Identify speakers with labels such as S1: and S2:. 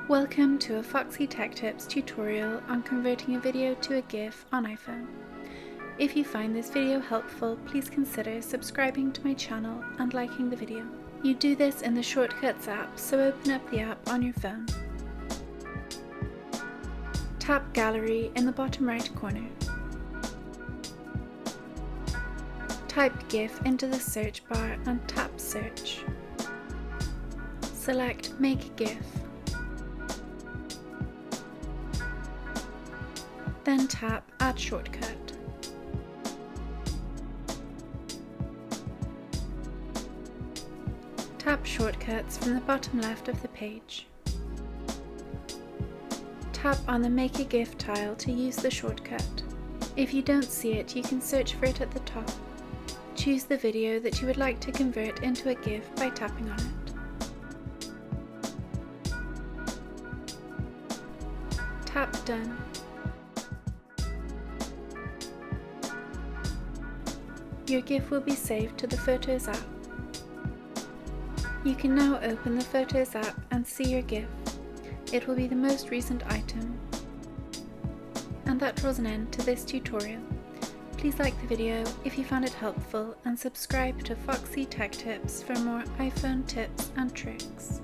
S1: Welcome to a Foxy Tech Tips tutorial on converting a video to a GIF on iPhone. If you find this video helpful, please consider subscribing to my channel and liking the video. You do this in the Shortcuts app, so open up the app on your phone. Tap Gallery in the bottom right corner. Type GIF into the search bar and tap Search. Select Make GIF. Then tap Add Shortcut. Tap Shortcuts from the bottom left of the page. Tap on the Make a GIF tile to use the shortcut. If you don't see it, you can search for it at the top. Choose the video that you would like to convert into a GIF by tapping on it. Tap Done. Your GIF will be saved to the Photos app. You can now open the Photos app and see your GIF. It will be the most recent item. And that draws an end to this tutorial. Please like the video if you found it helpful and subscribe to Foxy Tech Tips for more iPhone tips and tricks.